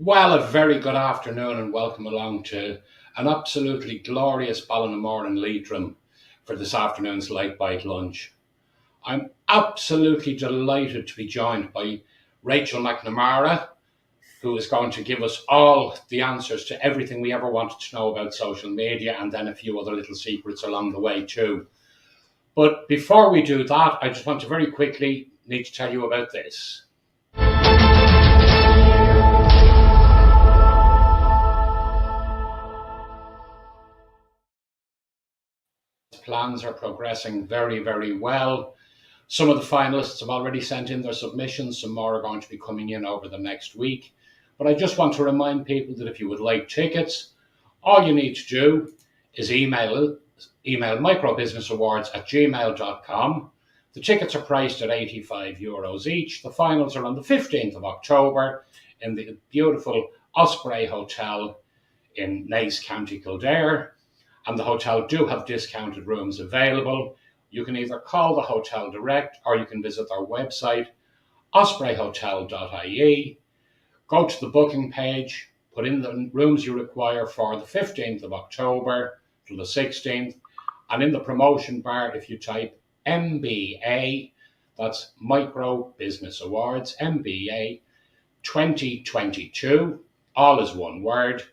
Well, a very good afternoon and welcome along to an absolutely glorious Ballinamore and Leitrim for this afternoon's Lite Bite Lunch. I'm absolutely delighted to be joined by Rachel McNamara, who is going to give us all the answers to everything we ever wanted to know about social media and then a few other little secrets along the way too. But before we do that, I just want to very quickly need to tell you about this. Plans are progressing very, very well. Some of the finalists have already sent in their submissions. Some more are going to be coming in over the next week. But I just want to remind people that if you would like tickets, all you need to do is email microbusinessawards@gmail.com. The tickets are priced at €85 each. The finals are on the 15th of October in the beautiful Osprey Hotel in 𝐎𝐼𝐬𝐷, County Kildare. And the hotel do have discounted rooms available. You can either call the hotel direct or you can visit their website, ospreyhotel.ie. Go to the booking page, put in the rooms you require for the 15th of October to the 16th. And in the promotion bar, if you type MBA, that's Micro Business Awards, MBA 2022, all is one word.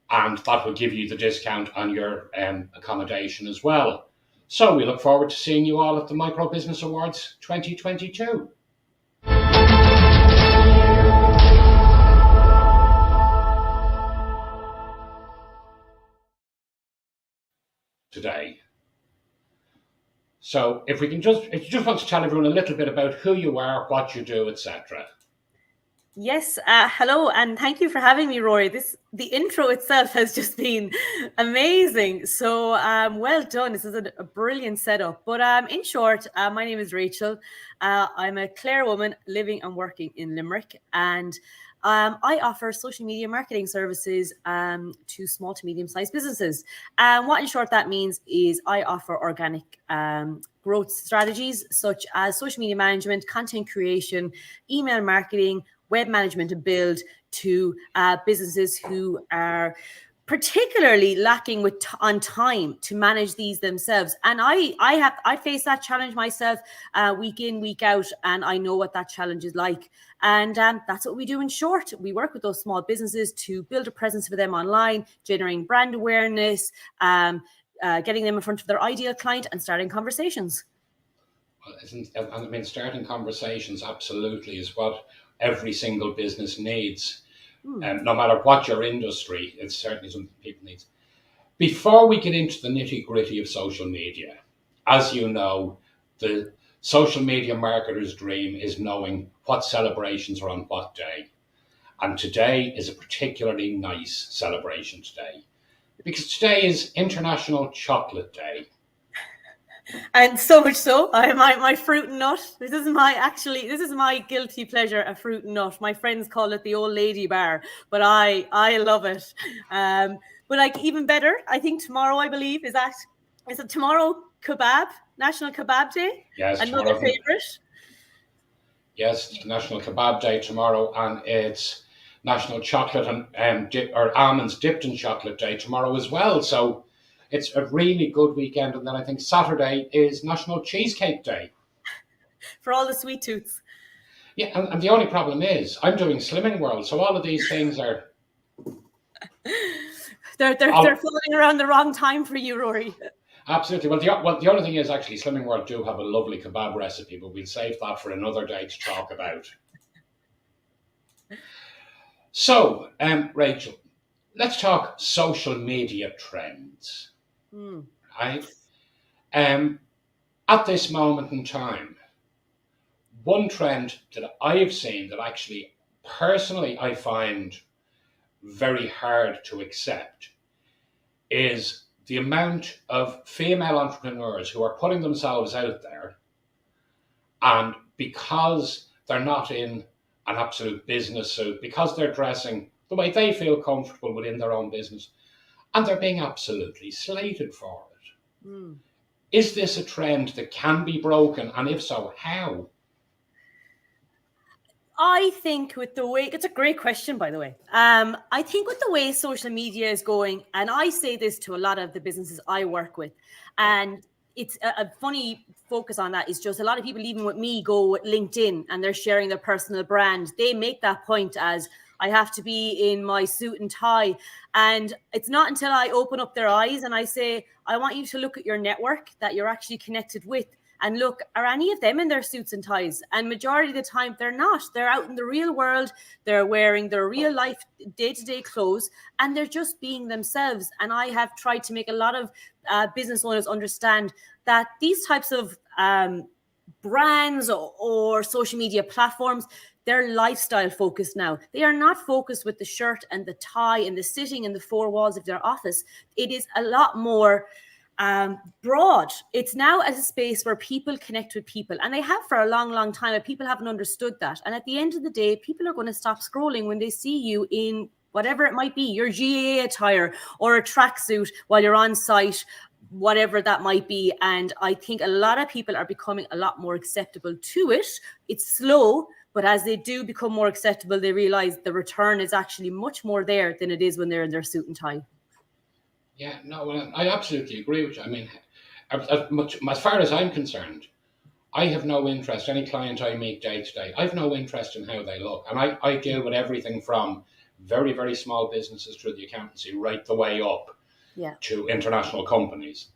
And that will give you the discount on your accommodation as well. So we look forward to seeing you all at the Micro Business Awards 2022. Today. So if you just want to tell everyone a little bit about who you are, what you do, etc. Yes, hello, and thank you for having me, Rory. The intro itself has just been amazing. So well done. This is a brilliant setup. But in short, my name is Rachel. I'm a Clare woman living and working in Limerick, and I offer social media marketing services to small to medium-sized businesses. What in short that means is I offer organic growth strategies such as social media management, content creation, email marketing, web management and build to businesses who are particularly lacking on time to manage these themselves. And I face that challenge myself week in, week out, and I know what that challenge is like. And that's what we do in short. We work with those small businesses to build a presence for them online, generating brand awareness, getting them in front of their ideal client and starting conversations. Well, starting conversations absolutely is what every single business needs. No matter what your industry, it's certainly something people need. Before we get into the nitty-gritty of social media, as you know, the social media marketer's dream is knowing what celebrations are on what day. And today is a particularly nice celebration today, because today is International Chocolate Day. And so much so, my fruit and nut. This is my guilty pleasure, a fruit and nut. My friends call it the old lady bar, but I love it. But like even better, I think tomorrow, I believe, is it tomorrow kebab, National Kebab Day? Yes, another favorite. Yes, National Kebab Day tomorrow, and it's National Chocolate and Almonds Dipped in Chocolate Day tomorrow as well. So it's a really good weekend. And then I think Saturday is National Cheesecake Day. For all the sweet tooths. Yeah, and the only problem is I'm doing Slimming World, so all of these things are... They're floating around the wrong time for you, Rory. Absolutely. Well, the only thing is actually Slimming World do have a lovely kebab recipe, but we'll save that for another day to talk about. So, Rachel, let's talk social media trends. Right? At this moment in time, one trend that I have seen that actually personally I find very hard to accept is the amount of female entrepreneurs who are putting themselves out there, and because they're not in an absolute business suit, because they're dressing the way they feel comfortable within their own business, and they're being absolutely slated for it. Is this a trend that can be broken? And if so, how? I think with the way, it's a great question, by the way. I think with the way social media is going, and I say this to a lot of the businesses I work with, and it's a funny focus on that is just a lot of people, even with me, go with LinkedIn and they're sharing their personal brand. They make that point as I have to be in my suit and tie. And it's not until I open up their eyes and I say, I want you to look at your network that you're actually connected with. And look, are any of them in their suits and ties? And majority of the time, they're not. They're out in the real world. They're wearing their real life day-to-day clothes, and they're just being themselves. And I have tried to make a lot of business owners understand that these types of brands or social media platforms, they're lifestyle focused now. They are not focused with the shirt and the tie and the sitting in the four walls of their office. It is a lot more broad. It's now as a space where people connect with people, and they have for a long time, but people haven't understood that. And at the end of the day, people are going to stop scrolling when they see you in whatever it might be, your GAA attire or a tracksuit while you're on site, whatever that might be. And I think a lot of people are becoming a lot more acceptable to it. It's slow, but as they do become more acceptable, they realize the return is actually much more there than it is when they're in their suit and tie. Yeah, no, well, I absolutely agree with you. I mean, as far as I'm concerned, I have no interest. Any client I meet day to day, I have no interest in how they look. And I deal with everything from very, very small businesses through the accountancy right the way up to international companies.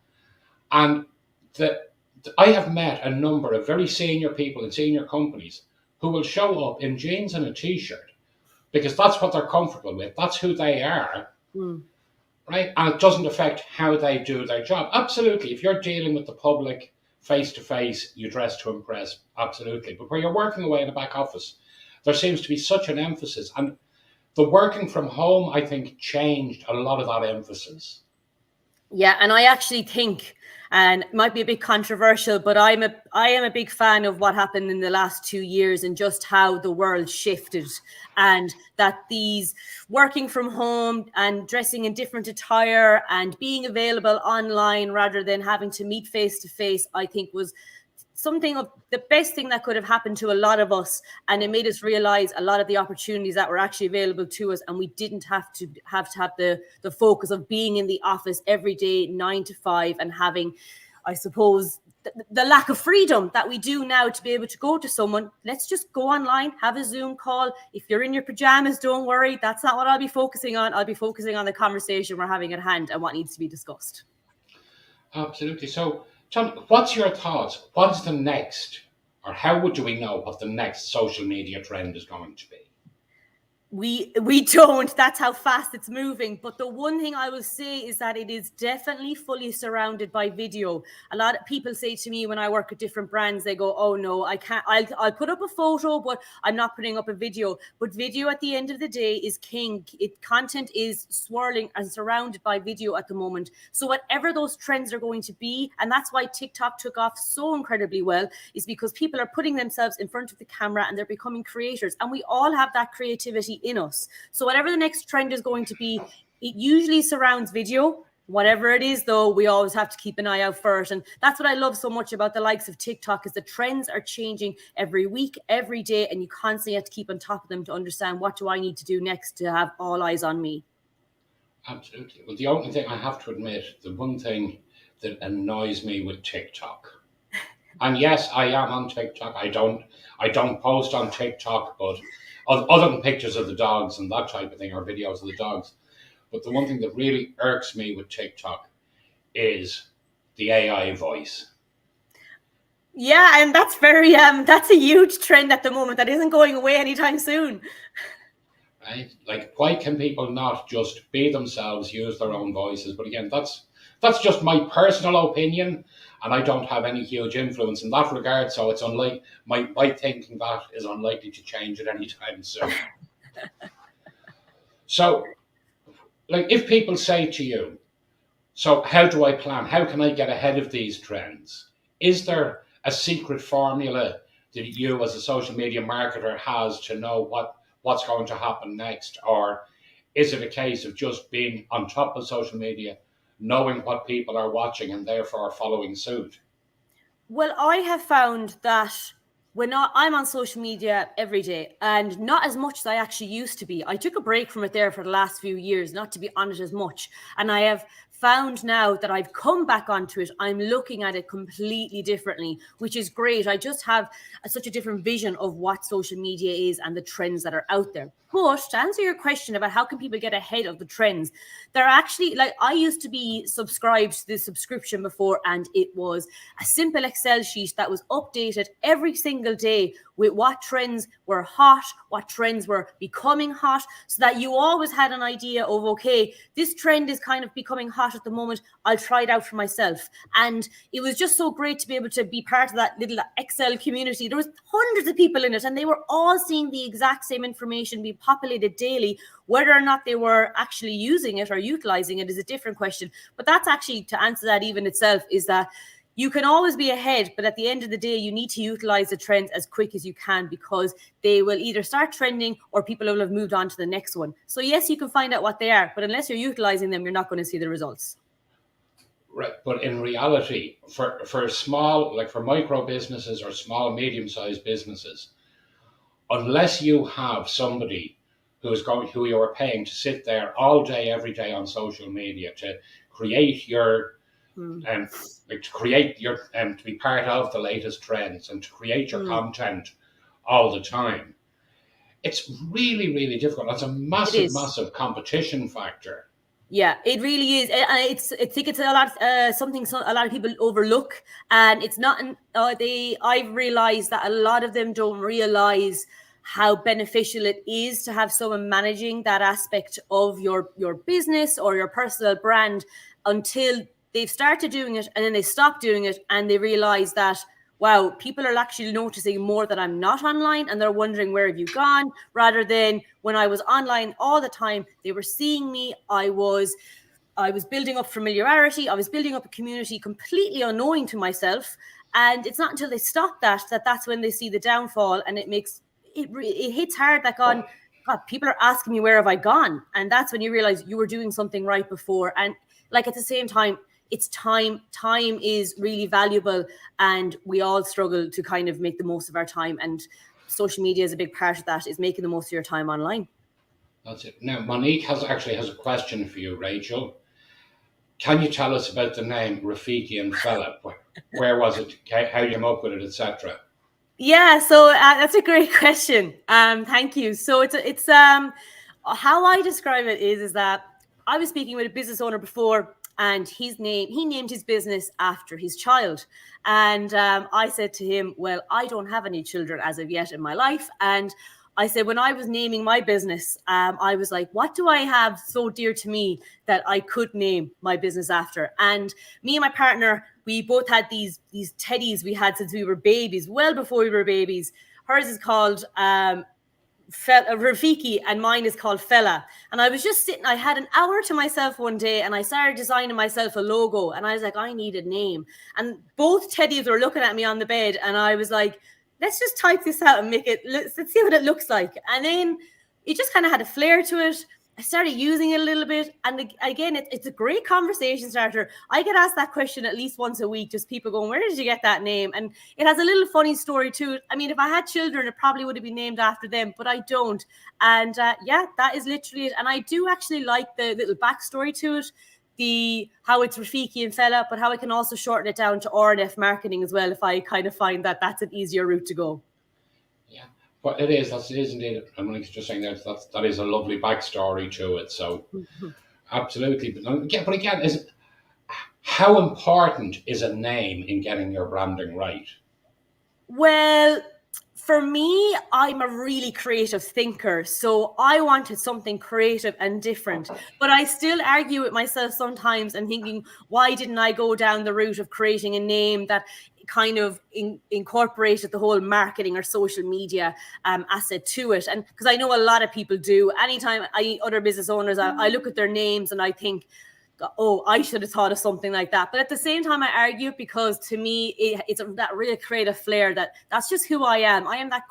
And I have met a number of very senior people in senior companies who will show up in jeans and a t-shirt because that's what they're comfortable with. That's who they are. Right? And it doesn't affect how they do their job. Absolutely. If you're dealing with the public face to face, you dress to impress. Absolutely. But where you're working away in the back office, there seems to be such an emphasis. And the working from home, I think, changed a lot of that emphasis. Yeah, and I actually think, and it might be a bit controversial, but I am a big fan of what happened in the last 2 years and just how the world shifted, and that these working from home and dressing in different attire and being available online rather than having to meet face to face, I think was something of the best thing that could have happened to a lot of us. And it made us realize a lot of the opportunities that were actually available to us. And we didn't have to have the focus of being in the office every day, 9 to 5, and having, I suppose, the lack of freedom that we do now to be able to go to someone. Let's just go online, have a Zoom call. If you're in your pajamas, don't worry. That's not what I'll be focusing on. I'll be focusing on the conversation we're having at hand and what needs to be discussed. Absolutely. So, John, what's your thoughts? What's the next, or how do we know what the next social media trend is going to be? We don't. That's how fast it's moving. But the one thing I will say is that it is definitely fully surrounded by video. A lot of people say to me when I work at different brands, they go, oh no, I can't, I'll put up a photo, but I'm not putting up a video. But video at the end of the day is king. Content is swirling and surrounded by video at the moment. So whatever those trends are going to be, and that's why TikTok took off so incredibly well, is because people are putting themselves in front of the camera and they're becoming creators. And we all have that creativity in us. So whatever the next trend is going to be, it usually surrounds video. Whatever it is, though, we always have to keep an eye out for it. And that's what I love so much about the likes of TikTok, is the trends are changing every week, every day, and you constantly have to keep on top of them to understand what do I need to do next to have all eyes on me. Absolutely. Well, the only thing I have to admit, the one thing that annoys me with TikTok, and yes, I am on TikTok. I don't post on TikTok, but other than pictures of the dogs and that type of thing, or videos of the dogs. But the one thing that really irks me with TikTok is the AI voice. Yeah, and that's that's a huge trend at the moment that isn't going away anytime soon. Right? Like, why can people not just be themselves, use their own voices? But again, that's just my personal opinion, and I don't have any huge influence in that regard. So it's unlike my thinking that is unlikely to change at any time soon. So, like, if people say to you, so how do I plan? How can I get ahead of these trends? Is there a secret formula that you as a social media marketer has to know what's going to happen next? Or is it a case of just being on top of social media, knowing what people are watching and therefore following suit? Well, I have found that I'm on social media every day, and not as much as I actually used to be. I took a break from it there for the last few years, not to be on it as much. And I have found now that I've come back onto it, I'm looking at it completely differently, which is great. I just have such a different vision of what social media is and the trends that are out there. But to answer your question about how can people get ahead of the trends, they're actually, like, I used to be subscribed to this subscription before, and it was a simple Excel sheet that was updated every single day with what trends were hot, what trends were becoming hot, so that you always had an idea of, okay, this trend is kind of becoming hot at the moment, I'll try it out for myself. And it was just so great to be able to be part of that little Excel community. There was hundreds of people in it, and they were all seeing the exact same information be populated daily. Whether or not they were actually using it or utilizing it is a different question. But that's actually, to answer that even itself, is that you can always be ahead, but at the end of the day, you need to utilize the trends as quick as you can, because they will either start trending or people will have moved on to the next one. So yes, you can find out what they are, but unless you're utilizing them, you're not going to see the results. Right, but in reality, for small, like for micro businesses or small, medium-sized businesses, unless you have somebody who you are paying to sit there all day, every day on social media to create your to be part of the latest trends and to create your content all the time, it's really, really difficult. That's a massive competition factor. Yeah, it really is. I think it's a lot something a lot of people overlook, and it's not. I've realized that a lot of them don't realize how beneficial it is to have someone managing that aspect of your business or your personal brand until they've started doing it, and then they stop doing it, and they realize that, wow, people are actually noticing more that I'm not online, and they're wondering, where have you gone? Rather than when I was online all the time, they were seeing me. I was building up familiarity. I was building up a community completely unknowing to myself. And it's not until they stop that's when they see the downfall, and it hits hard, like, on, God, people are asking me, where have I gone? And that's when you realize you were doing something right before. And like, at the same time, it's time. Time is really valuable, and we all struggle to kind of make the most of our time. And social media is a big part of that, is making the most of your time online. That's it. Now, Monique has a question for you, Rachel. Can you tell us about the name Rafiki and Fella? Where was it? How you came up with it, etc.? Yeah, so that's a great question. Thank you. So it's how I describe it is that I was speaking with a business owner before, and he named his business after his child. And I said to him, well, I don't have any children as of yet in my life. And I said, when I was naming my business, I was like, what do I have so dear to me that I could name my business after? And me and my partner, we both had these teddies we had since we were babies, well before we were babies. Hers is called Rafiki, and mine is called Fella. And I was just sitting, I had an hour to myself one day, and I started designing myself a logo, and I was like, I need a name. And both teddies were looking at me on the bed, and I was like, let's just type this out and let's see what it looks like. And then it just kind of had a flair to it. I started using it a little bit. And again, it's a great conversation starter. I get asked that question at least once a week, just people going, where did you get that name? And it has a little funny story to it. I mean, if I had children, it probably would have been named after them, but I don't. And yeah, that is literally it. And I do actually like the little backstory to it, how it's Rafiki and Fella, but how I can also shorten it down to R&F marketing as well, if I kind of find that that's an easier route to go. Yeah, but it is indeed. I'm just saying that is a lovely backstory to it. So absolutely, but again, how important is a name in getting your branding right? Well, for me, I'm a really creative thinker, so I wanted something creative and different. But I still argue with myself sometimes and thinking, why didn't I go down the route of creating a name that kind of incorporated the whole marketing or social media asset to it? And because I know a lot of people do. Anytime other business owners, I look at their names and I think, oh, I should have thought of something like that. But at the same time, I argue, because to me, it's that real creative flair that's just who I am. I am that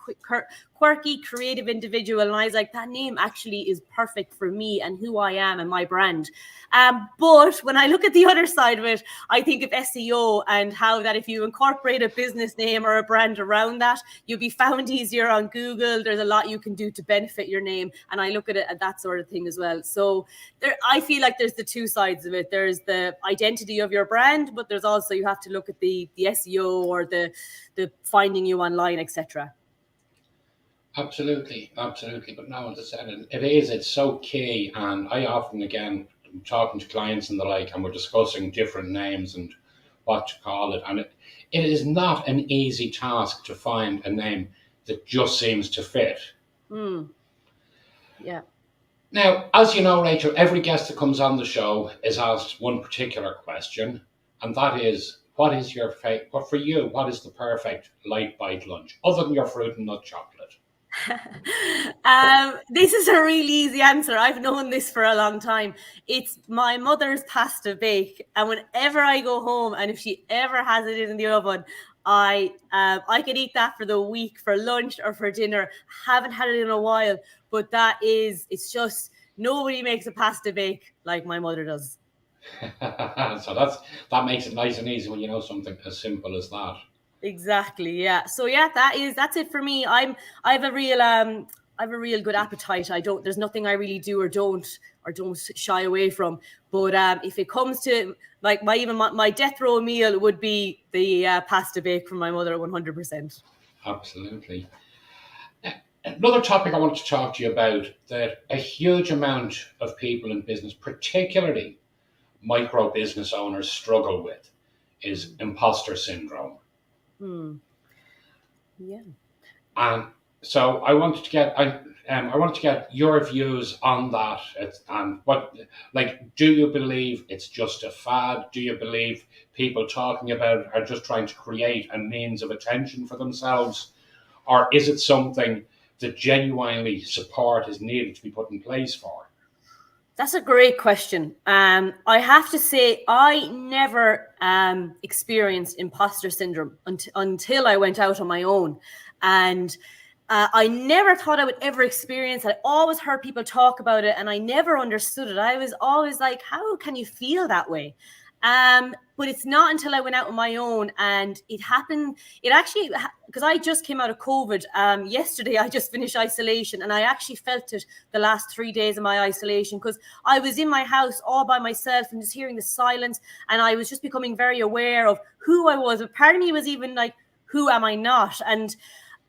quirky, creative individual. And I was like, that name actually is perfect for me and who I am and my brand. But when I look at the other side of it, I think of SEO and how that if you incorporate a business name or a brand around that, you'll be found easier on Google. There's a lot you can do to benefit your name. And I look at it at that sort of thing as well. So I feel like there's the two sides of it. There's the identity of your brand, but there's also, you have to look at the SEO or the finding you online, etc. Absolutely. But no, as I said, it's so key. And I often, again, I'm talking to clients and the like, and we're discussing different names and what to call it. And it is not an easy task to find a name that just seems to fit. Yeah. Now, as you know, Rachel, every guest that comes on the show is asked one particular question, and that is, what is your what for you? What is the perfect Lite Bite lunch, other than your fruit and nut chocolate? This is a really easy answer. I've known this for a long time. It's my mother's pasta bake, and whenever I go home, and if she ever has it in the oven, I could eat that for the week, for lunch or for dinner. Haven't had it in a while, but it's just, nobody makes a pasta bake like my mother does. So that makes it nice and easy when you know something as simple as that. Exactly. Yeah. So yeah, that's it for me. I have a real good appetite. There's nothing I really do or don't shy away from. But if it comes to like my death row meal would be the pasta bake from my mother, 100%. Absolutely. Another topic I wanted to talk to you about that a huge amount of people in business, particularly micro business owners, struggle with is imposter syndrome. Yeah. And so I wanted to get your views on that. And do you believe it's just a fad? Do you believe people talking about it are just trying to create a means of attention for themselves? Or is it something that genuinely support is needed to be put in place for? That's a great question. I have to say, I never experienced imposter syndrome until I went out on my own. And I never thought I would ever experience it. I always heard people talk about it and I never understood it. I was always like, how can you feel that way? But it's not until I went out on my own and it happened. It actually, because I just came out of COVID. Yesterday, I just finished isolation and I actually felt it the last 3 days of my isolation because I was in my house all by myself and just hearing the silence. And I was just becoming very aware of who I was. But part of me was even like, who am I not? And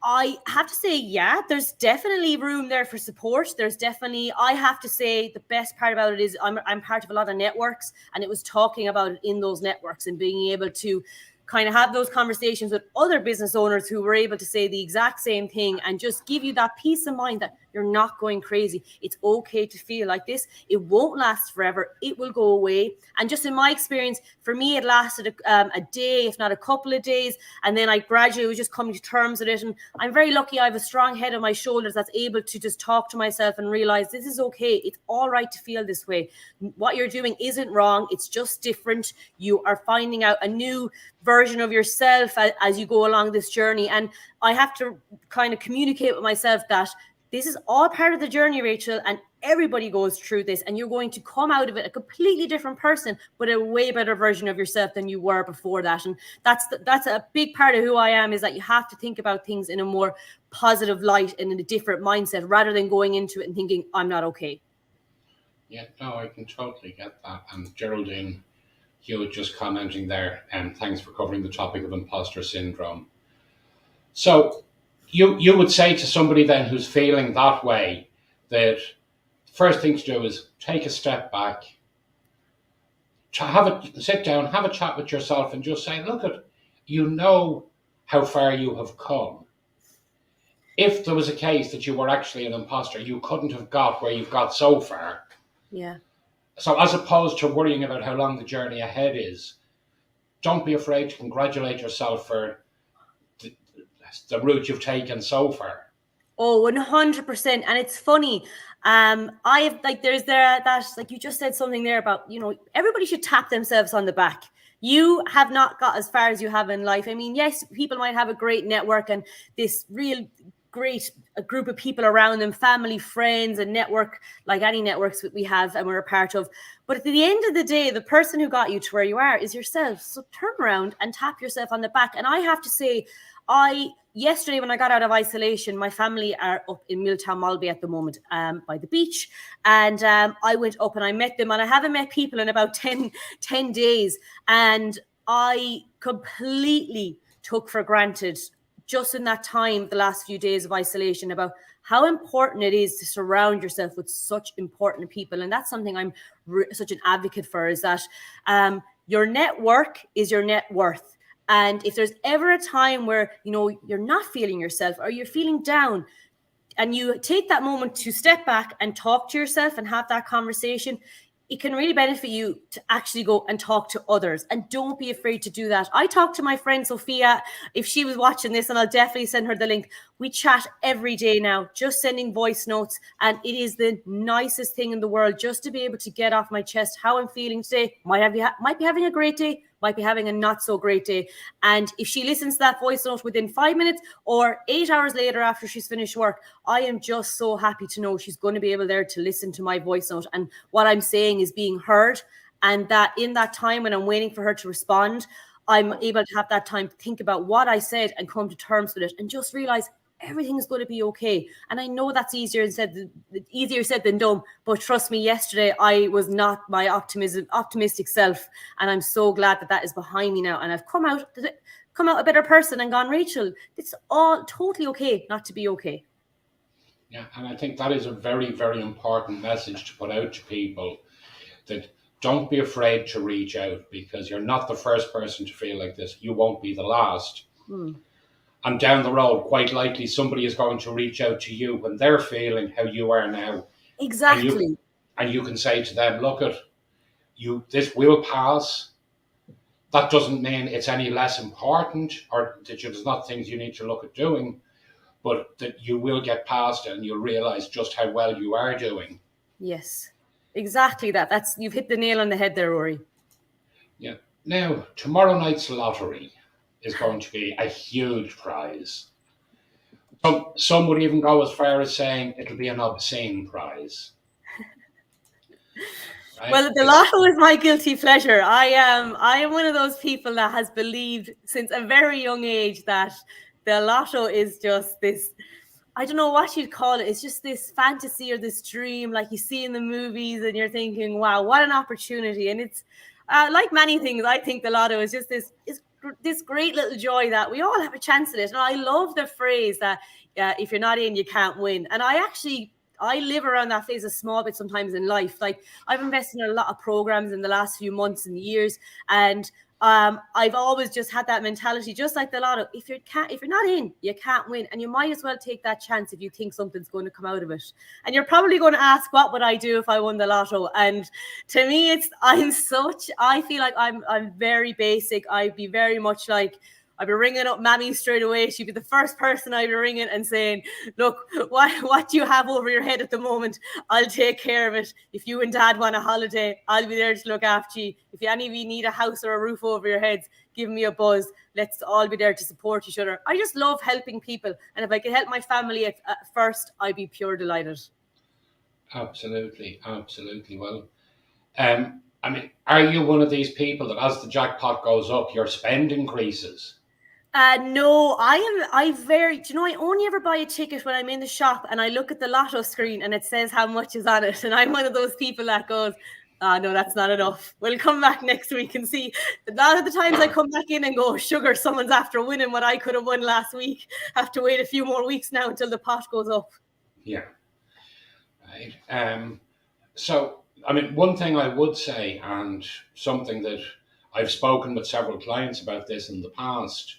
I have to say, yeah, there's definitely room there for support. I have to say the best part about it is I'm part of a lot of networks, and it was talking about it in those networks and being able to kind of have those conversations with other business owners who were able to say the exact same thing and just give you that peace of mind that you're not going crazy. It's okay to feel like this. It won't last forever. It will go away. And just in my experience, for me, it lasted a day, if not a couple of days. And then I gradually was just coming to terms with it. And I'm very lucky I have a strong head on my shoulders that's able to just talk to myself and realize this is okay. It's all right to feel this way. What you're doing isn't wrong. It's just different. You are finding out a new version of yourself as you go along this journey. And I have to kind of communicate with myself that this is all part of the journey, Rachel, and everybody goes through this, and you're going to come out of it a completely different person, but a way better version of yourself than you were before that. And that's a big part of who I am, is that you have to think about things in a more positive light and in a different mindset rather than going into it and thinking, I'm not okay. Yeah, no, I can totally get that. And Geraldine Hewitt just commenting there, and thanks for covering the topic of imposter syndrome. So you would say to somebody then who's feeling that way that first thing to do is take a step back, sit down, have a chat with yourself and just say, look, you know how far you have come. If there was a case that you were actually an imposter, you couldn't have got where you've got so far. Yeah. So as opposed to worrying about how long the journey ahead is, don't be afraid to congratulate yourself for the route you've taken so far. Oh, 100%. And it's funny. You just said something there about, everybody should tap themselves on the back. You have not got as far as you have in life. I mean, yes, people might have a great network and this real a group of people around them, family, friends, and network, like any networks that we have and we're a part of. But at the end of the day, the person who got you to where you are is yourself. So turn around and tap yourself on the back. And I have to say, yesterday when I got out of isolation, my family are up in Milltown Malby at the moment, by the beach. And I went up and I met them, and I haven't met people in about 10 days. And I completely took for granted just in that time, the last few days of isolation, about how important it is to surround yourself with such important people. And that's something I'm such an advocate for, is that your network is your net worth. And if there's ever a time where, you're not feeling yourself or you're feeling down, and you take that moment to step back and talk to yourself and have that conversation, it can really benefit you to actually go and talk to others. And don't be afraid to do that. I talked to my friend Sophia, if she was watching this, and I'll definitely send her the link. We chat every day now, just sending voice notes. And it is the nicest thing in the world just to be able to get off my chest how I'm feeling today. Might be having a great day, might be having a not so great day. And if she listens to that voice note within 5 minutes or 8 hours later after she's finished work, I am just so happy to know she's going to be able there to listen to my voice note. And what I'm saying is being heard. And that in that time when I'm waiting for her to respond, I'm able to have that time to think about what I said and come to terms with it and just realize everything's going to be okay. And I know that's easier said than done, but trust me, yesterday I was not my optimistic self, and I'm so glad that is behind me now, and I've come out a better person and gone, Rachel, it's all totally okay not to be okay. Yeah, and I think that is a very, very important message to put out to people, that don't be afraid to reach out, because you're not the first person to feel like this. You won't be the last. And down the road, quite likely, somebody is going to reach out to you when they're feeling how you are now. Exactly. And you can say to them, look, this will pass. That doesn't mean it's any less important, or that there's not things you need to look at doing, but that you will get past it and you'll realize just how well you are doing. Yes, exactly that. You've hit the nail on the head there, Rory. Yeah. Now, tomorrow night's lottery is going to be a huge prize. Some would even go as far as saying it'll be an obscene prize. Right? Well, the Lotto is my guilty pleasure. I am one of those people that has believed since a very young age that the Lotto is just this, I don't know what you'd call it. It's just this fantasy or this dream like you see in the movies, and you're thinking, wow, what an opportunity. And it's like many things, I think the Lotto is just this great little joy that we all have a chance at it. And I love the phrase that if you're not in, you can't win. And I live around that phase a small bit sometimes in life. Like, I've invested in a lot of programs in the last few months and years, and I've always just had that mentality, just like the Lotto. If you're not in, you can't win, and you might as well take that chance if you think something's going to come out of it. And you're probably going to ask, what would I do if I won the Lotto? And to me, I feel like I'm very basic. I'd be very much like, I'd be ringing up Mammy straight away. She'd be the first person I'd be ringing and saying, look, what do you have over your head at the moment? I'll take care of it. If you and Dad want a holiday, I'll be there to look after you. If any of you need a house or a roof over your heads, give me a buzz. Let's all be there to support each other. I just love helping people. And if I could help my family at first, I'd be pure delighted. Absolutely. Well, I mean, are you one of these people that as the jackpot goes up, your spend increases? No, I only ever buy a ticket when I'm in the shop and I look at the Lotto screen and it says how much is on it. And I'm one of those people that goes, no, that's not enough. We'll come back next week and see. A lot of the times I come back in and go, sugar, someone's after winning what I could have won last week. Have to wait a few more weeks now until the pot goes up. Yeah. Right. So, I mean, one thing I would say, and something that I've spoken with several clients about this in the past,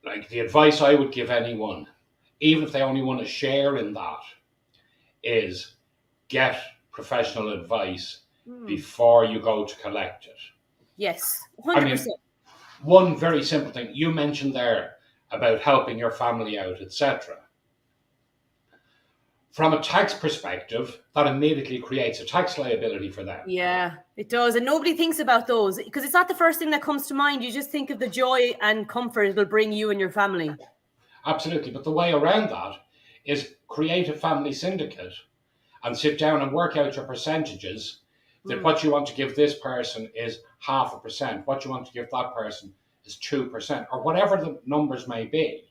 like the advice I would give anyone, even if they only want to share in that, is get professional advice before you go to collect it. Yes, 100%. I mean, one very simple thing you mentioned there about helping your family out, etc. From a tax perspective, that immediately creates a tax liability for them. Yeah, it does. And nobody thinks about those because it's not the first thing that comes to mind. You just think of the joy and comfort it'll bring you and your family. Absolutely. But the way around that is create a family syndicate and sit down and work out your percentages. That what you want to give this person is 0.5%. What you want to give that person is 2%, or whatever the numbers may be.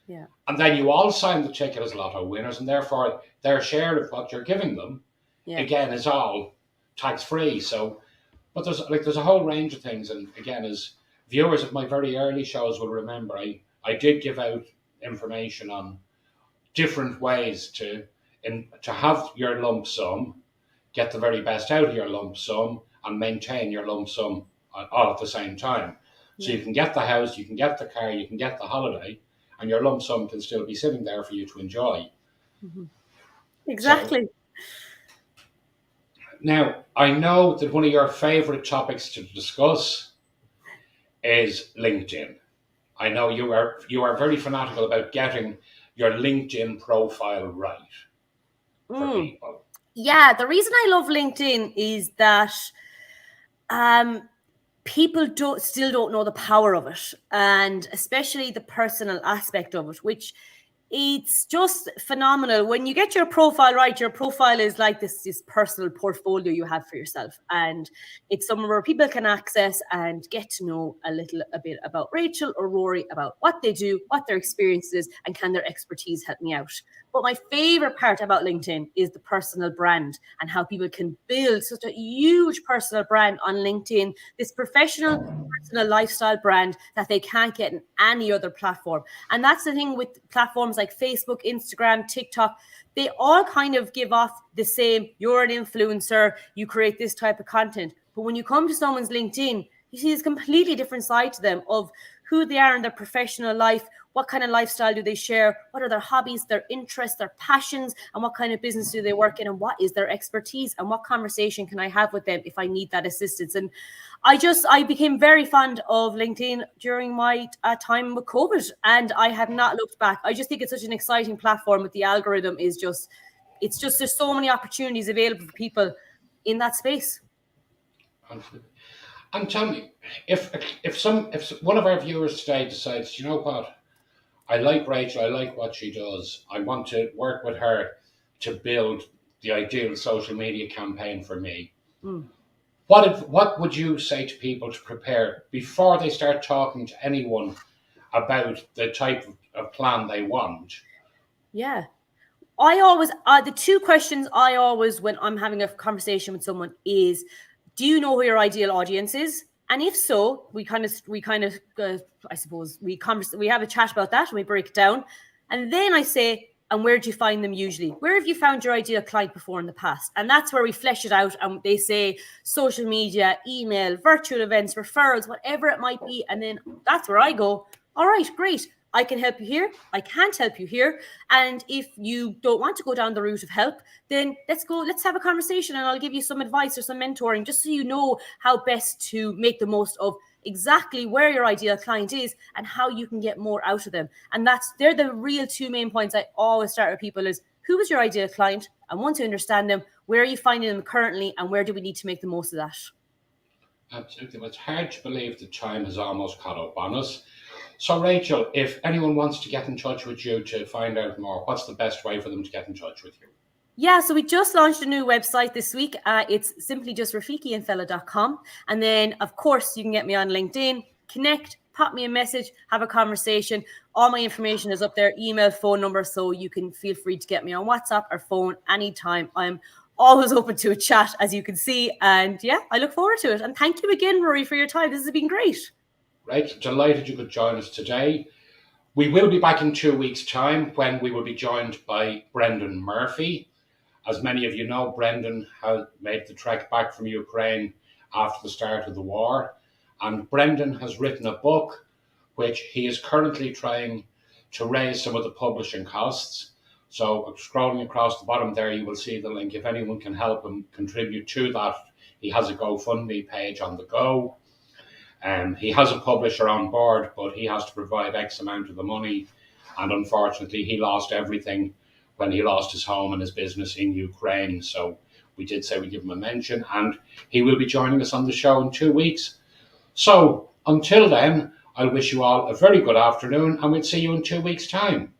Yeah. And then you all sign the ticket as Lotto winners, and therefore their share of what you're giving them, again, is all tax-free. So, but there's a whole range of things. And again, as viewers of my very early shows will remember, I did give out information on different ways to have your lump sum, get the very best out of your lump sum, and maintain your lump sum all at the same time. So you can get the house, you can get the car, you can get the holiday, and your lump sum can still be sitting there for you to enjoy. Exactly. So, now, I know that one of your favorite topics to discuss is LinkedIn. I know you are very fanatical about getting your LinkedIn profile right for people. Yeah, the reason I love LinkedIn is that people still don't know the power of it, and especially the personal aspect of it, which it's just phenomenal. When you get your profile right, your profile is like this personal portfolio you have for yourself. And it's somewhere where people can access and get to know a bit about Rachel or Rory, about what they do, what their experience is, and can their expertise help me out. But my favorite part about LinkedIn is the personal brand and how people can build such a huge personal brand on LinkedIn, this professional, personal lifestyle brand that they can't get in any other platform. And that's the thing with platforms like Facebook, Instagram, TikTok. They all kind of give off the same, you're an influencer, you create this type of content. But when you come to someone's LinkedIn, you see this completely different side to them of who they are in their professional life, what kind of lifestyle do they share, what are their hobbies, their interests, their passions, and what kind of business do they work in, and what is their expertise, and what conversation can I have with them if I need that assistance. And I became very fond of LinkedIn during my time with COVID, and I have not looked back. I just think it's such an exciting platform. With the algorithm is just there's so many opportunities available for people in that space. Absolutely. And tell me, if one of our viewers today decides, you know what, I like Rachel, I like what she does, I want to work with her to build the ideal social media campaign for me. What would you say to people to prepare before they start talking to anyone about the type of plan they want? Yeah. I always, the two questions I always, when I'm having a conversation with someone is, do you know who your ideal audience is? And if so, we kind of, I suppose we have a chat about that and we break it down. And then I say, and where do you find them usually? Where have you found your ideal client before in the past? And that's where we flesh it out. And they say social media, email, virtual events, referrals, whatever it might be. And then that's where I go, all right, great. I can help you here. I can't help you here. And if you don't want to go down the route of help, then let's have a conversation and I'll give you some advice or some mentoring just so you know how best to make the most of exactly where your ideal client is and how you can get more out of them. And they're the real two main points I always start with people is, who is your ideal client? And once you understand them, where are you finding them currently and where do we need to make the most of that? Absolutely. Well, it's hard to believe the time has almost caught up on us. So, Rachel, if anyone wants to get in touch with you to find out more, what's the best way for them to get in touch with you? Yeah, so we just launched a new website this week. It's simply just 𝐅𝐸𝐸𝐴ndFella.com. And then, of course, you can get me on LinkedIn, connect, pop me a message, have a conversation. All my information is up there, email, phone number, so you can feel free to get me on WhatsApp or phone anytime. I'm always open to a chat, as you can see. And yeah, I look forward to it. And thank you again, Rory, for your time. This has been great. Right, delighted you could join us today. We will be back in 2 weeks' time when we will be joined by Brendan Murphy. As many of you know, Brendan has made the trek back from Ukraine after the start of the war. And Brendan has written a book which he is currently trying to raise some of the publishing costs. So scrolling across the bottom there, you will see the link. If anyone can help him contribute to that, he has a GoFundMe page on the go. He has a publisher on board, but he has to provide X amount of the money. And unfortunately, he lost everything when he lost his home and his business in Ukraine. So we did say we'd give him a mention, and he will be joining us on the show in 2 weeks. So until then, I'll wish you all a very good afternoon, and we'll see you in 2 weeks' time.